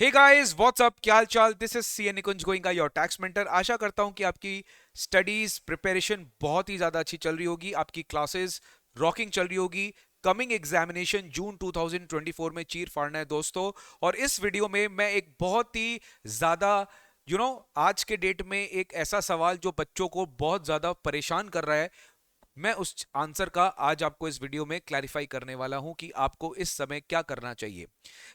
Hey guys what's up, क्या हाल चाल। This is C N Nikunj Goenka your tax mentor. आशा करता हूं कि आपकी स्टडीज प्रिपरेशन बहुत ही ज्यादा अच्छी चल रही होगी, आपकी क्लासेस रॉकिंग चल रही होगी। कमिंग एग्जामिनेशन जून 2024 में चीर फाड़ना है दोस्तों। और इस वीडियो में मैं एक बहुत ही ज्यादा आज के डेट में एक ऐसा सवाल जो बच्चों को बहुत ज्यादा परेशान कर रहा है, मैं उस आंसर का आज आपको इस वीडियो में क्लैरिफाई करने वाला हूं कि आपको इस समय क्या करना चाहिए।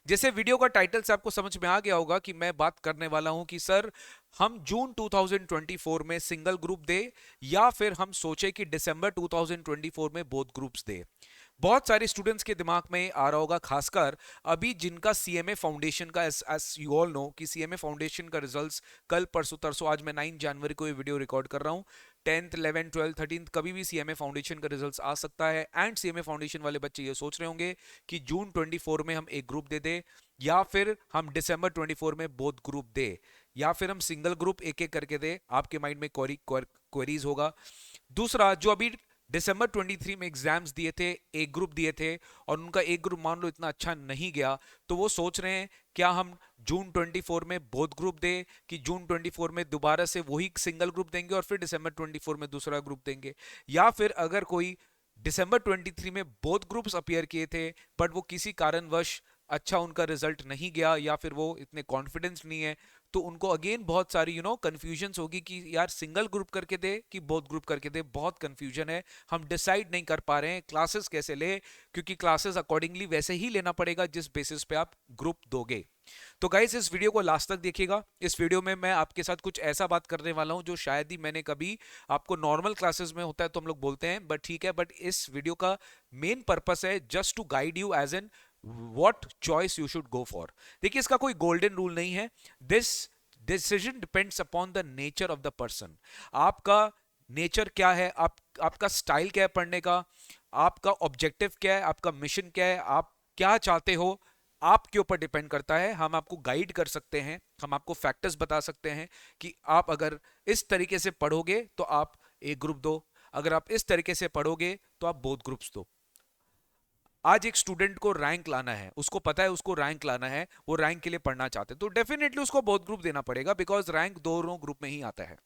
जैसे वीडियो का टाइटल से आपको समझ में आ गया होगा कि मैं बात करने वाला हूं कि सर, हम जून 2024 में सिंगल ग्रुप दे या फिर हम सोचे कि दिसंबर 2024 में बोथ ग्रुप्स दे। बहुत सारे स्टूडेंट्स के दिमाग में आ रहा होगा, खासकर अभी जिनका सीएमए फाउंडेशन का, एस यू ऑल नो कि सीएमए फाउंडेशन का रिजल्ट्स कल परसों तरसों, आज मैं 9 जनवरी को ये वीडियो रिकॉर्ड कर रहा हूं, 10th 11th 12th 13th कभी भी सीएमए फाउंडेशन का रिजल्ट्स आ सकता है। एंड सीएमए फाउंडेशन वाले बच्चे ये सोच रहे होंगे कि जून 24 में हम एक ग्रुप दे दे, या फिर हम दिसंबर 24 में बोथ ग्रुप दे, या फिर हम सिंगल ग्रुप एक एक करके दे। आपके माइंड में क्वेरीज होगा। दूसरा, जो अभी दिसंबर 23 में एग्जाम्स दिए थे, एक ग्रुप दिए थे, और उनका एक ग्रुप मान लो इतना अच्छा नहीं गया, तो वो सोच रहे हैं क्या हम जून 24 में बोथ ग्रुप दे, कि जून 24 में दोबारा से वही सिंगल ग्रुप देंगे और फिर दिसंबर 24 में दूसरा ग्रुप देंगे। या फिर अगर कोई दिसंबर 23 में बोथ ग्रुप्स अपीयर किए थे बट वो किसी कारणवश अच्छा उनका रिजल्ट नहीं गया, या फिर वो इतने कॉन्फिडेंस नहीं है, तो उनको अगेन बहुत सारी कंफ्यूजन्स होगी कि यार सिंगल ग्रुप करके दे कि बोथ ग्रुप करके दे। बहुत कंफ्यूजन है, हम डिसाइड नहीं कर पा रहे हैं क्लासेस कैसे ले, क्योंकि क्लासेस अकॉर्डिंगली वैसे ही लेना पड़ेगा जिस बेसिस पे आप ग्रुप दोगे। तो गाइस, इस वीडियो को लास्ट तक देखिएगा। इस वीडियो में मैं आपके साथ कुछ ऐसा बात करने वाला हूं जो शायद ही मैंने कभी, आपको नॉर्मल क्लासेस में होता है तो हम लोग बोलते हैं, बट ठीक है, बट इस वीडियो का मेन पर्पस है just to guide you as an what choice you should go for. देखिए, इसका कोई गोल्डन रूल नहीं है। This decision depends upon the nature of the person. आपका नेचर क्या है, आपका स्टाइल क्या है पढ़ने का, आपका ऑब्जेक्टिव क्या है, आपका मिशन क्या है, आप क्या चाहते हो, आपके ऊपर डिपेंड करता है। हम आपको गाइड कर सकते हैं, हम आपको फैक्टर्स बता सकते हैं कि आप अगर इस तरीके से पढ़ोगे तो आप एक ग्रुप दो, अगर आप इस तरीके से पढ़ोगे तो आप बोथ ग्रुप्स दो। आज एक स्टूडेंट को रैंक लाना है, उसको पता है उसको रैंक लाना है, वो रैंक के लिए पढ़ना चाहते हैं, तो डेफिनेटली उसको बोथ ग्रुप देना पड़ेगा, बिकॉज रैंक दोनों ग्रुप में ही आता है।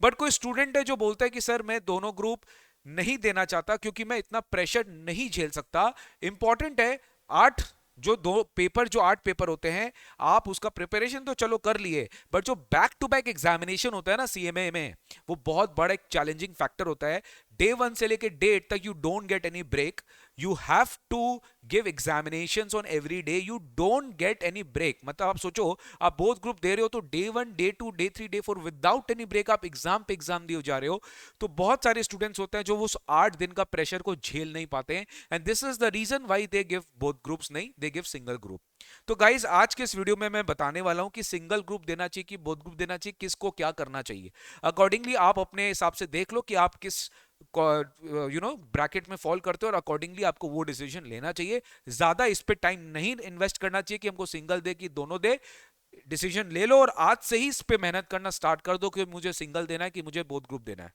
बट कोई स्टूडेंट है जो बोलता है कि सर, मैं दोनों ग्रुप नहीं देना चाहता क्योंकि मैं इतना प्रेशर नहीं झेल सकता। इंपॉर्टेंट है, आठ जो 8 पेपर होते हैं, आप उसका प्रिपरेशन तो चलो कर लिए, बट जो बैक टू बैक एग्जामिनेशन होता है ना सीएमए में, वो बहुत बड़ा एक चैलेंजिंग फैक्टर होता है। डे 1 से लेके डे 8 तक you don't get any break. You have to give examinations on every day, you don't get any break. मतलब आप सोचो, आप बोथ ग्रुप दे रहे हो तो day 1 day 2 day 3 day 4 without any break आप एग्जाम पे एग्जाम दिए जा रहे हो। तो बहुत सारे स्टूडेंट्स होते हैं जो उस 8 दिन का प्रेशर को झेल नहीं पाते हैं, and this is the reason why they give both groups, नहीं दे गिव सिंगल ग्रुप। तो गाइज, आज के इस वीडियो में मैं बताने वाला हूं कि सिंगल ग्रुप देना चाहिए कि बोथ ग्रुप देना चाहिए, किसको क्या करना चाहिए। अकॉर्डिंगली आप अपने हिसाब से देख लो कि आप किस ब्रैकेट में फॉल करते हो, और अकॉर्डिंगली आपको वो डिसीजन लेना चाहिए। ज्यादा इस पे टाइम नहीं इन्वेस्ट करना चाहिए कि हमको सिंगल दे कि दोनों दे। डिसीजन ले लो और आज से ही इस पे मेहनत करना स्टार्ट कर दो कि मुझे सिंगल देना है कि मुझे बोथ ग्रुप देना है।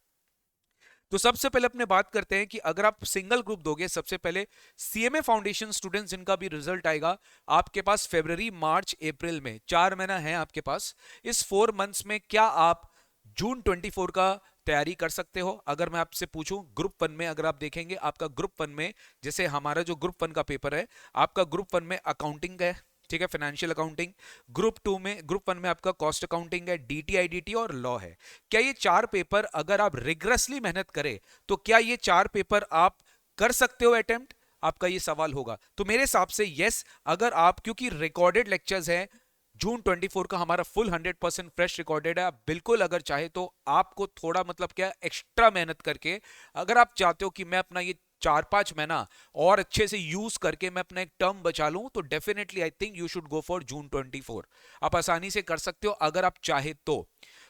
तो सबसे पहले अपने बात करते हैं कि अगर आप सिंगल ग्रुप दोगे, सबसे पहले सीएमए फाउंडेशन स्टूडेंट्स जिनका भी रिजल्ट आएगा आपके पास फरवरी मार्च अप्रैल में, 4 महीना है आपके पास। इस 4 मंथ्स में क्या आप जून 24 का तैयारी कर सकते हो? अगर मैं आपसे पूछूं, ग्रुप 1 में अगर आप देखेंगे, आपका ग्रुप 1 में, जैसे हमारा जो ग्रुप 1 का पेपर है, आपका ग्रुप 1 में अकाउंटिंग है, ठीक है, फाइनेंशियल अकाउंटिंग। ग्रुप 1 में आपका कॉस्ट अकाउंटिंग है, डीटी आईडीटी और लॉ है। क्या ये 4 पेपर अगर आप रिग्रेसली मेहनत करें तो क्या ये 4 पेपर आप कर सकते हो अटेम्प्ट? आपका ये सवाल होगा। तो मेरे हिसाब से यस, अगर आप, क्योंकि रिकॉर्डेड लेक्चर्स है, जून 24 का हमारा फुल 100% फ्रेश रिकॉर्डेड है। आप बिल्कुल अगर चाहे तो आपको थोड़ा, मतलब क्या, एक्स्ट्रा मेहनत करके, अगर आप चाहते हो कि मैं अपना ये 4-5 महीना और अच्छे से यूज करके मैं अपना एक टर्म बचा लूं, तो definitely I think you should go for जून 24। आप आसानी से कर सकते हो अगर आप चाहे तो।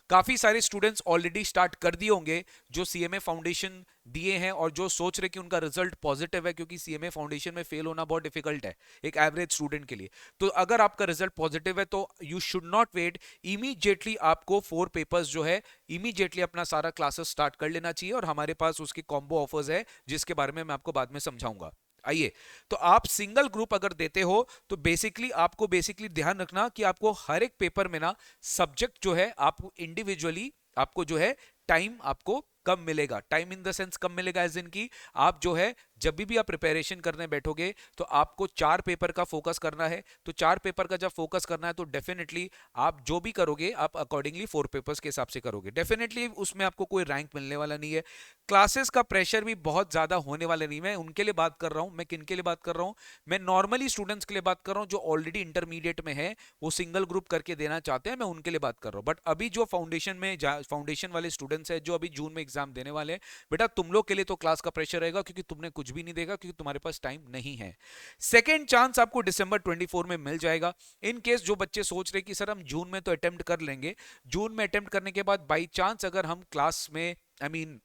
काफी सारे स्टूडेंट्स ऑलरेडी स्टार्ट कर दिए होंगे जो सीएमए फाउंडेशन दिए हैं और जो सोच रहे कि उनका रिजल्ट पॉजिटिव है, क्योंकि सीएमए फाउंडेशन में फेल होना बहुत डिफिकल्ट है एक एवरेज स्टूडेंट के लिए। तो अगर आपका रिजल्ट पॉजिटिव है तो you should not wait, immediately आपको 4 पेपर्स जो है, इमीडिएटली अपना सारा क्लासेस स्टार्ट कर लेना चाहिए। और हमारे पास उसके कॉम्बो ऑफर्स है जिसके बारे में मैं आपको बाद में समझाऊंगा। आइए, तो आप सिंगल ग्रुप अगर देते हो तो बेसिकली आपको बेसिकली ध्यान रखना कि आपको हर एक पेपर में ना सब्जेक्ट जो है आप इंडिविजुअली आपको जो है टाइम आपको कम मिलेगा। टाइम इन द सेंस कम मिलेगा एज इन की आप जो है जब भी आप प्रिपरेशन करने बैठोगे तो आपको 4 पेपर का फोकस करना है। तो 4 पेपर का जब फोकस करना है तो डेफिनेटली आप जो भी करोगे आप अकॉर्डिंगली 4 पेपर्स के हिसाब से करोगे। डेफिनेटली उसमें आपको कोई रैंक मिलने वाला नहीं है। क्लासेस का प्रेशर भी बहुत ज्यादा होने वाला नहीं। मैं उनके लिए बात कर रहा हूं। मैं किन के लिए बात कर रहा हूं? मैं नॉर्मली स्टूडेंट्स के लिए बात कर रहा हूं जो ऑलरेडी इंटरमीडिएट में है, वो सिंगल ग्रुप करके देना चाहते हैं, मैं उनके लिए बात कर रहा हूं। बट अभी जो फाउंडेशन वाले स्टूडेंट्स हैं जो अभी जून में एग्जाम देने वाले हैं, बेटा तुम लोग के लिए तो क्लास का प्रेशर रहेगा क्योंकि तुमने कुछ भी नहीं देगा, क्योंकि तुम्हारे पास टाइम नहीं है। सेकेंड चांस आपको दिसंबर 24 में मिल जाएगा। इन केस जो बच्चे सोच रहे कि सर हम जून में तो अटेम्प्ट कर लेंगे, जून में अटेम्प्ट करने के बाद बाई चांस अगर हम क्लास में आई मीन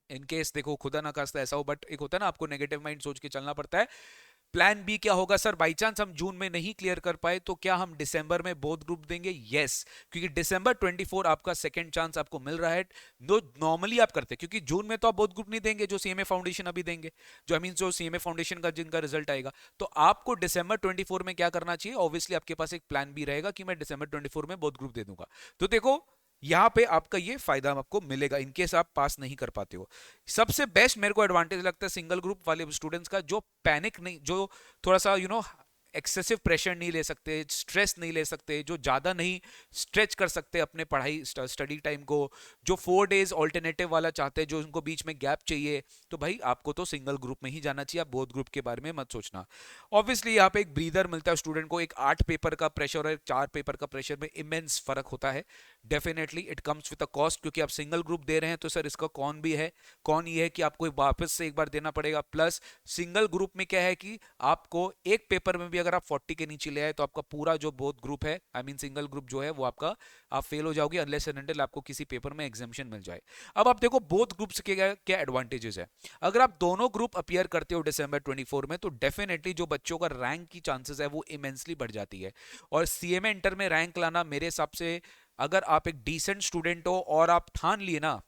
इन केस देखो खुदा ना खास्ता ऐसा हो, बट एक होता है ना आपको नेगेटिव माइंड सोच के चलना पड़ता है। प्लान बी क्या होगा? सर बाई चांस हम जून में नहीं क्लियर कर पाए तो क्या हम दिसंबर में बोथ ग्रुप देंगे? यस, क्योंकि दिसंबर 24 आपका सेकंड चांस आपको मिल रहा है। जो नॉर्मली आप करते हैं, क्योंकि जून में तो आप बोथ ग्रुप नहीं देंगे जो सीएमए फाउंडेशन अभी देंगे, जो आई मीन जो सीएमए फाउंडेशन का जिनका रिजल्ट आएगा। तो आपको दिसंबर 24 में क्या करना चाहिए? ऑब्वियसली आपके पास एक प्लान बी रहेगा कि मैं दिसंबर 24 में बोथ ग्रुप दे दूंगा। तो देखो यहां पे आपका ये फायदा आपको मिलेगा इनकेस आप पास नहीं कर पाते हो। सबसे बेस्ट मेरे को एडवांटेज लगता है सिंगल ग्रुप वाले स्टूडेंट्स का, जो पैनिक नहीं, जो थोड़ा सा एक्सेसिव प्रेशर नहीं ले सकते, स्ट्रेस नहीं ले सकते, जो ज़्यादा नहीं स्ट्रेच कर सकते अपने पढ़ाई स्टडी टाइम को, जो 4 डेज ऑल्टरनेटिव वाला चाहते हैं, जो उनको बीच में गैप चाहिए, तो भाई आपको तो सिंगल ग्रुप में ही जाना चाहिए। आप बोथ ग्रुप के बारे में मत सोचना। ऑब्वियसली यहाँ पे एक ब्रीदर मिलता है स्टूडेंट को। एक 8 पेपर का प्रेशर और एक 4 पेपर का प्रेशर में इमेंस फर्क होता है। Definitely it comes with a cost, क्योंकि आप सिंगल ग्रुप दे रहे हैं तो सर इसका कौन भी है। कौन ये है कि आपको वापस से एक बार देना पड़ेगा, प्लस सिंगल ग्रुप में क्या है कि आपको एक पेपर में भी अगर आप 40 के नीचे ले आए तो आपका पूरा जो बोथ ग्रुप है, आई मीन सिंगल ग्रुप जो है, वो आपका आप फेल हो जाओगे अनलेस एंड अनटिल आपको किसी पेपर में एग्जामिशन मिल जाए। अब आप देखो बोथ ग्रुप्स के क्या एडवांटेजेस है। अगर आप दोनों ग्रुप अपीयर करते हो दिसंबर 24 में तो डेफिनेटली जो बच्चों का रैंक की चांसेस है वो इमेंसली बढ़ जाती है। और सीएमए इंटर में रैंक लाना मेरे हिसाब से, अगर आप एक डिसेंट स्टूडेंट हो और आप ठान लिए ना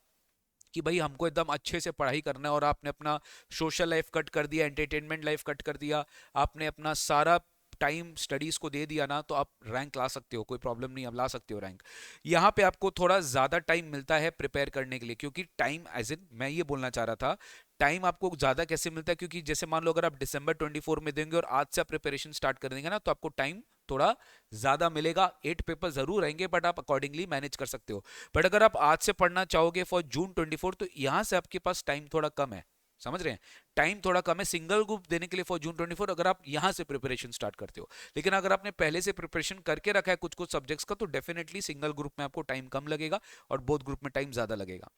कि भाई हमको एकदम अच्छे से पढ़ाई करना है, और आपने अपना सोशल लाइफ कट कर दिया, एंटरटेनमेंट लाइफ कट कर दिया, आपने अपना सारा टाइम स्टडीज को दे दिया ना, तो आप रैंक ला सकते हो, कोई प्रॉब्लम नहीं, आप ला सकते हो रैंक। यहाँ पे आपको थोड़ा ज्यादा टाइम मिलता है प्रिपेयर करने के लिए, क्योंकि टाइम एज इन मैं ये बोलना चाह रहा था, टाइम आपको ज्यादा कैसे मिलता है, क्योंकि जैसे मान लो अगर आप दिसंबर 24 में देंगे और आज से आप प्रिपरेशन स्टार्ट कर देंगे ना, तो आपको टाइम थोड़ा ज्यादा मिलेगा। 8 पेपर जरूर रहेंगे बट आप अकॉर्डिंगली मैनेज कर सकते हो। बट अगर आप आज से पढ़ना चाहोगे फॉर जून 24 तो यहां से आपके पास टाइम थोड़ा कम है। समझ रहे हैं? टाइम थोड़ा कम है सिंगल ग्रुप देने के लिए फॉर जून 24 अगर आप यहां से प्रिपरेशन स्टार्ट करते हो। लेकिन अगर आपने पहले से प्रिपरेशन करके रखा है कुछ कुछ सब्जेक्ट्स का, तो डेफिनेटली सिंगल ग्रुप में आपको टाइम कम लगेगा और बोथ ग्रुप में टाइम ज्यादा लगेगा।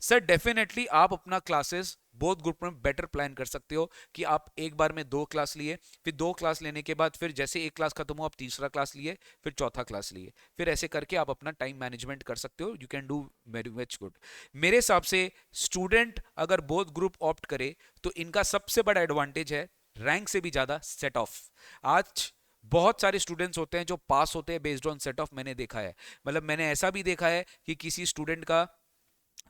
सर डेफिनेटली आप अपना क्लासेस बोथ ग्रुप में बेटर प्लान कर सकते हो कि आप एक बार में 2 क्लास लिए, फिर 2 क्लास लेने के बाद फिर जैसे एक क्लास खत्म हो आप तीसरा क्लास लिए, फिर चौथा क्लास लिए, फिर ऐसे करके आप अपना टाइम मैनेजमेंट कर सकते हो। You can do very much good. मेरे हिसाब से स्टूडेंट अगर बोथ ग्रुप ऑप्ट करे तो इनका सबसे बड़ा एडवांटेज है रैंक से भी ज्यादा सेट ऑफ। आज बहुत सारे स्टूडेंट्स होते हैं जो पास होते हैं बेस्ड ऑन सेट ऑफ, मैंने देखा है। मतलब मैंने ऐसा भी देखा है कि किसी स्टूडेंट का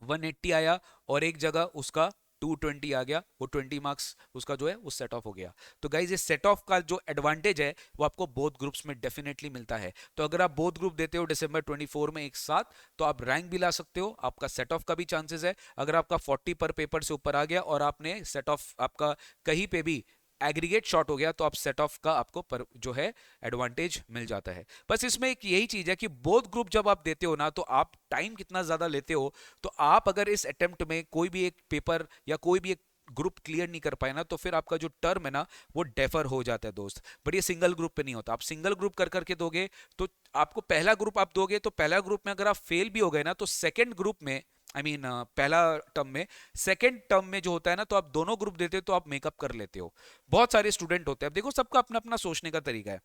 180 आया और एक जगह उसका 220 आ गया, वो 20 मार्क्स उसका जो है वो सेट ऑफ हो गया। तो गाइज ये सेट ऑफ का जो एडवांटेज है वो आपको बोथ ग्रुप्स में डेफिनेटली मिलता है। तो अगर आप बोथ ग्रुप देते हो दिसंबर 24 में एक साथ, तो आप रैंक भी ला सकते हो, आपका सेट ऑफ का भी चांसेस है। अगर आपका 40 पर पेपर से ऊपर आ गया और आपने सेट ऑफ आपका कहीं पे भी एग्रीगेट शॉर्ट हो गया, तो आप सेट ऑफ का आपको जो है एडवांटेज मिल जाता है। बस इसमें एक यही चीज है कि बोथ ग्रुप जब आप देते हो ना, तो आप टाइम कितना ज्यादा लेते हो, तो आप अगर इस अटेम्प्ट में कोई भी एक पेपर या कोई भी एक ग्रुप क्लियर नहीं कर पाए ना, तो फिर आपका जो टर्म है ना वो डेफर हो जाता है दोस्त। बट ये सिंगल ग्रुप पे नहीं होता। आप सिंगल ग्रुप कर करके दोगे तो आपको पहला ग्रुप आप दोगे, तो पहला ग्रुप में अगर आप फेल भी हो गए ना, तो सेकेंड ग्रुप में आई मीन पहला टर्म में, सेकेंड टर्म में जो होता है ना, तो आप दोनों ग्रुप देते हो तो आप मेकअप कर लेते हो। बहुत सारे स्टूडेंट होते हैं, अब देखो सबका अपना अपना सोचने का तरीका है।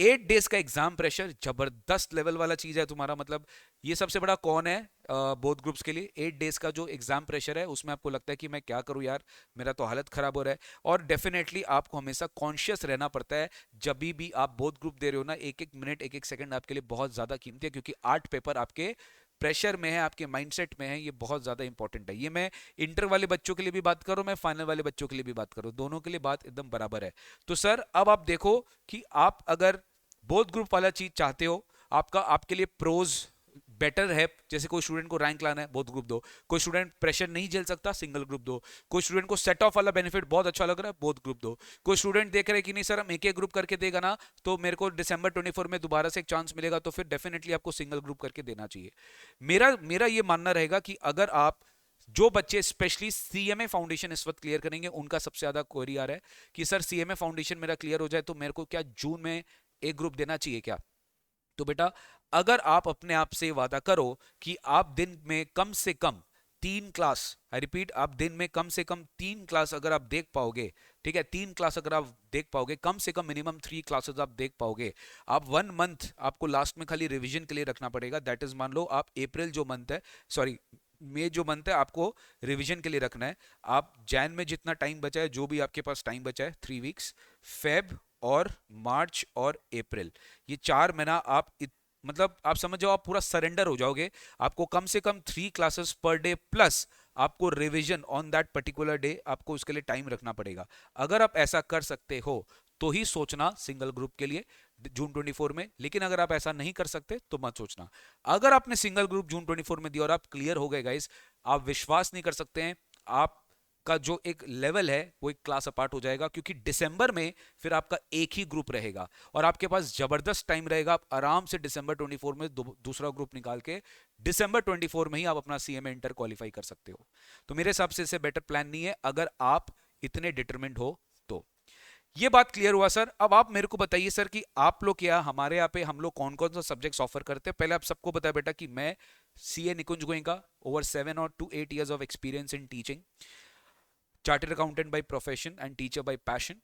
8 डेज का एग्जाम प्रेशर जबरदस्त लेवल वाला चीज है तुम्हारा। मतलब ये सबसे बड़ा कौन है बोथ ग्रुप्स के लिए? 8 डेज का जो एग्जाम प्रेशर है उसमें आपको लगता है कि मैं क्या करूं यार, मेरा तो हालत खराब हो रहा है। और डेफिनेटली आपको हमेशा कॉन्शियस रहना पड़ता है जब भी आप बोथ ग्रुप दे रहे हो ना। एक एक मिनट एक एक सेकंड आपके लिए बहुत ज्यादा कीमती है, क्योंकि 8 पेपर आपके प्रेशर में है, आपके माइंडसेट में है, ये बहुत ज्यादा इंपॉर्टेंट है। ये मैं इंटर वाले बच्चों के लिए भी बात करूं, मैं फाइनल वाले बच्चों के लिए भी बात करूं, दोनों के लिए बात एकदम बराबर है। तो सर अब आप देखो कि आप अगर बोथ ग्रुप वाला चीज चाहते हो, आपका आपके लिए प्रोज बेटर है। जैसे कोई स्टूडेंट को रैंक लाना है, बोथ ग्रुप दो। कोई स्टूडेंट प्रेशर नहीं झेल सकता, सिंगल ग्रुप दो। कोई स्टूडेंट को सेट ऑफ वाला बेनिफिट बहुत अच्छा लग रहा है, बोथ ग्रुप दो। कोई स्टूडेंट देख रहे हैं कि नहीं सर हम एक एक ग्रुप करके देगा ना, तो मेरे को दिसंबर 24 में दोबारा से एक चांस मिलेगा, तो फिर डेफिनेटली आपको सिंगल ग्रुप करके देना चाहिए। मेरा मेरा ये मानना रहेगा कि अगर आप जो बच्चे स्पेशली सीएमए फाउंडेशन इस वक्त क्लियर करेंगे, उनका सबसे ज्यादा क्वेरी आ रहा है कि सर सीएमए फाउंडेशन मेरा क्लियर हो जाए तो मेरे को क्या जून में एक ग्रुप देना चाहिए क्या? तो बेटा अगर आप अपने आप से वादा करो कि आप दिन में कम से कम 3 क्लास, आई रिपीट, आप दिन में कम से कम 3 क्लास अगर आप देख पाओगे, ठीक है, 3 क्लास अगर आप देख पाओगे, कम से कम मिनिमम 3 क्लासेस आप देख पाओगे, आप 1 मंथ आपको लास्ट में खाली रिवीजन के लिए रखना पड़ेगा। दैट इज, मान लो आप अप्रैल जो मंथ है, सॉरी मई जो मंथ है, आपको रिवीजन के लिए रखना है। आप जैन में जितना टाइम बचा है, जो भी आपके पास टाइम बचा है, 3 वीक्स, फेब और मार्च और अप्रैल, ये 4 महीना आप मतलब आप समझ जाओ, आप पूरा सरेंडर हो जाओगे। आपको कम से कम 3 क्लासेस पर डे प्लस आपको revision on that particular day, आपको उसके लिए टाइम रखना पड़ेगा। अगर आप ऐसा कर सकते हो तो ही सोचना सिंगल ग्रुप के लिए जून 24 में, लेकिन अगर आप ऐसा नहीं कर सकते तो मत सोचना। अगर आपने सिंगल ग्रुप जून 24 में दिया और आप क्लियर हो गए गाइस, आप विश्वास नहीं कर सकते हैं, आप का जो एक लेवल है वो एक क्लास अपार्ट हो जाएगा, क्योंकि दिसंबर में फिर आपका एक ही ग्रुप रहेगा और आपके पास जबरदस्त टाइम रहेगा। आप आराम से दिसंबर 24 में दूसरा ग्रुप निकाल के दिसंबर 24 में ही आप अपना सीएमए इंटर क्वालिफाई कर सकते हो। तो मेरे हिसाब से इससे बेटर प्लान नहीं है अगर आप इतने डिटरमिन्ड हो तो। ये बात क्लियर हुआ सर। अब आप मेरे को बताइए सर कि आप लोग क्या, हमारे यहाँ पे हम लोग कौन कौन सा सब्जेक्ट्स ऑफर करते हैं। पहले आप सबको बताया बेटा कि मैं सीए निकुंज गोयनका, ओवर 7 और 8 years of experience in teaching, chartered accountant by profession and teacher bye passion.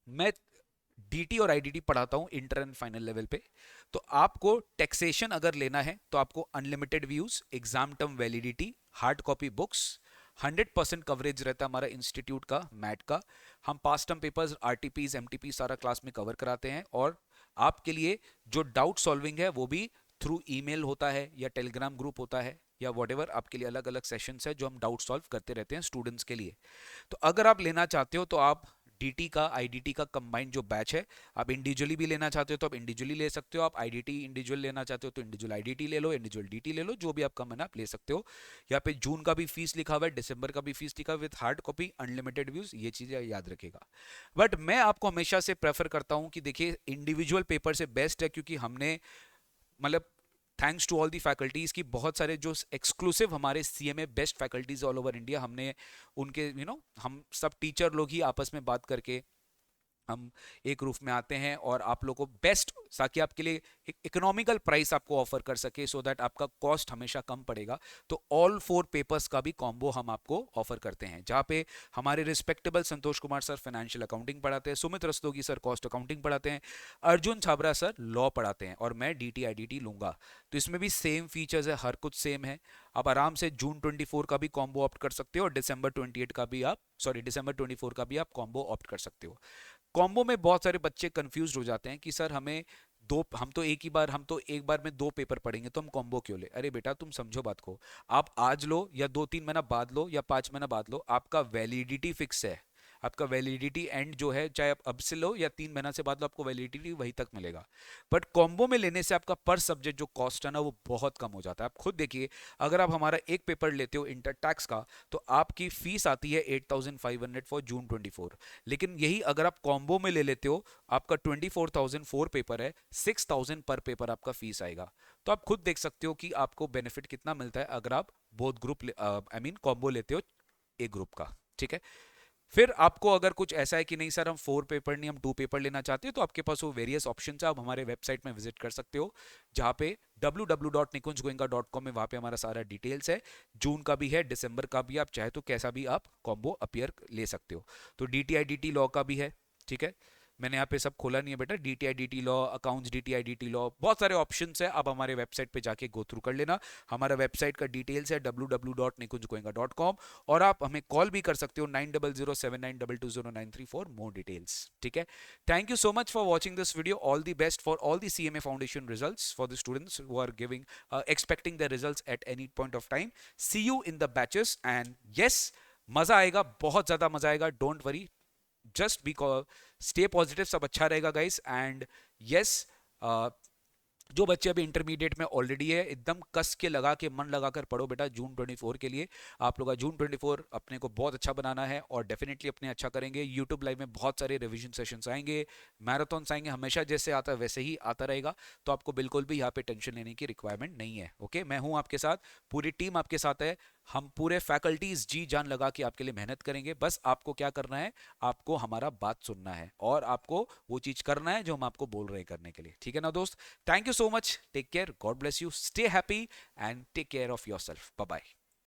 मैं डीटी और आईडीटी पढ़ाता हूं इंटर एंड फाइनल लेवल पे। तो आपको टैक्सेशन अगर लेना है तो आपको unlimited views, exam term validity, hard copy books, 100% coverage रहता है हमारा इंस्टीट्यूट का, मैट का। हम पास टर्म पेपर्स, आरटीपीज, एमटीपी सारा क्लास में कवर कराते हैं। और आपके लिए जो डाउट सॉल्विंग है वो भी थ्रू ईमेल होता है या टेलीग्राम ग्रुप होता है या व्हाटएवर, आपके लिए अलग अलग सेशंस है जो हम डाउट सॉल्व करते रहते हैं स्टूडेंट्स के लिए। तो अगर आप लेना चाहते हो तो आप डीटी का आईडीटी का कंबाइंड जो बैच है, आप इंडिविजुअली भी लेना चाहते हो तो आप इंडिविजुअली ले सकते हो। आप आईडीटी इंडिविजुअल लेना चाहते हो तो इंडिविजुअल आईडीटी ले लो, इंडिविजुअल डीटी ले लो, जो भी आपका मन है आप ले सकते हो। यहाँ पे जून का भी फीस लिखा हुआ है, दिसंबर का भी फीस लिखा हुआ है, with hard copy, unlimited views, ये चीजें याद रखेगा। बट मैं आपको हमेशा से प्रेफर करता हूँ कि देखिए इंडिविजुअल पेपर से बेस्ट है, क्योंकि हमने मतलब thanks to all the faculties की बहुत सारे जो एक्सक्लूसिव हमारे CMA best faculties all over India, हमने उनके हम सब टीचर लोग ही आपस में बात करके हम एक रूफ में आते हैं और आप लोगों को बेस्ट, ताकि आपके लिए एक इकोनॉमिकल प्राइस आपको ऑफर कर सके, सो दैट आपका कॉस्ट हमेशा कम पड़ेगा। तो ऑल 4 पेपर्स का भी कॉम्बो हम आपको ऑफर करते हैं, जहां पे हमारे respectable Santosh Kumar sir financial accounting पढ़ाते हैं, Sumit Rastogi sir cost accounting पढ़ाते हैं, अर्जुन छाबरा सर लॉ पढ़ाते हैं, और मैं डीटी आईडीटी लूंगा। तो इसमें भी सेम फीचर्स है, हर कुछ सेम है। आप आराम से जून 24 का भी कॉम्बो ऑप्ट कर सकते हो और दिसंबर 28 का भी आप, सॉरी दिसंबर 24 का भी आप कॉम्बो ऑप्ट कर सकते हो। कॉम्बो में बहुत सारे बच्चे कंफ्यूज हो जाते हैं कि सर हमें हम तो एक बार में 2 पेपर पढ़ेंगे तो हम कॉम्बो क्यों ले। अरे बेटा तुम समझो बात को, आप आज लो या 2-3 महीना बाद लो या 5 महीना बाद लो, आपका वैलिडिटी फिक्स है। आपका वैलिडिटी एंड जो है, चाहे आप अब से लो या 3 महीना से बाद लो, आपको वैलिडिटी वही तक मिलेगा। बट कॉम्बो में लेने से आपका पर सब्जेक्ट जो कॉस्ट है ना, वो बहुत कम हो जाता है। आप खुद देखिए, अगर आप हमारा एक पेपर लेते हो इंटर टैक्स का, तो आपकी फीस आती है 8500 फॉर जून 24। लेकिन यही अगर आप कॉम्बो में ले लेते हो, आपका 24,000 4 पेपर है, 6,000 पर पेपर आपका फीस आएगा। तो आप खुद देख सकते हो कि आपको बेनिफिट कितना मिलता है अगर आप both group I mean combo लेते हो एक ग्रुप का, ठीक है। फिर आपको अगर कुछ ऐसा है कि नहीं सर हम 4 पेपर नहीं, हम 2 पेपर लेना चाहते हो, तो आपके पास वो वेरियस ऑप्शन है, आप हमारे वेबसाइट में विजिट कर सकते हो, जहां पे www.nikunjgoenka.com में, वहां पे हमारा सारा डिटेल्स है। जून का भी है, दिसंबर का भी, आप चाहे तो कैसा भी आप कॉम्बो अपियर ले सकते हो। तो डीटीआई डीटी लॉ का भी है, ठीक है। मैंने यहाँ पे सब खोला नहीं है बेटा, DTI DT law, accounts DTI DT law, बहुत सारे ऑप्शंस है, आप हमारे वेबसाइट पे जाके गो थ्रू कर लेना। हमारा वेबसाइट का डिटेल्स है www.nikunjgoenka.com, और आप हमें कॉल भी कर सकते हो 9007922093 फॉर मोर डिटेल्स। ठीक है, thank you so much for watching this video. All the best for all the CMA foundation results for the students who are giving expecting the results at any point of time. See you in the batches, and yes, मजा आएगा, बहुत ज्यादा मजा आएगा, don't worry, just be stay positive, सब अच्छा रहेगा guys. And yes, जो बच्चे अभी इंटरमीडिएट में ऑलरेडी है, एकदम कस के लगा के मन लगा कर पढ़ो बेटा जून 24 के लिए। आप लोग का जून 24 अपने को बहुत अच्छा बनाना है, और डेफिनेटली अपने अच्छा करेंगे। यूट्यूब लाइव में बहुत सारे रिवीजन सेशंस आएंगे, मैराथन्स आएंगे, हमेशा जैसे आता है वैसे ही आता रहेगा, तो आपको बिल्कुल भी यहाँ पे टेंशन लेने की रिक्वायरमेंट नहीं है। ओके, मैं हूँ आपके साथ, पूरी टीम आपके साथ है, हम पूरे फैकल्टीज जी जान लगा के आपके लिए मेहनत करेंगे। बस आपको क्या करना है, आपको हमारा बात सुनना है, और आपको वो चीज करना है जो हम आपको बोल रहे हैं करने के लिए। ठीक है ना दोस्त? Thank you so much. Take care. God bless you. Stay happy and take care of yourself. Bye bye.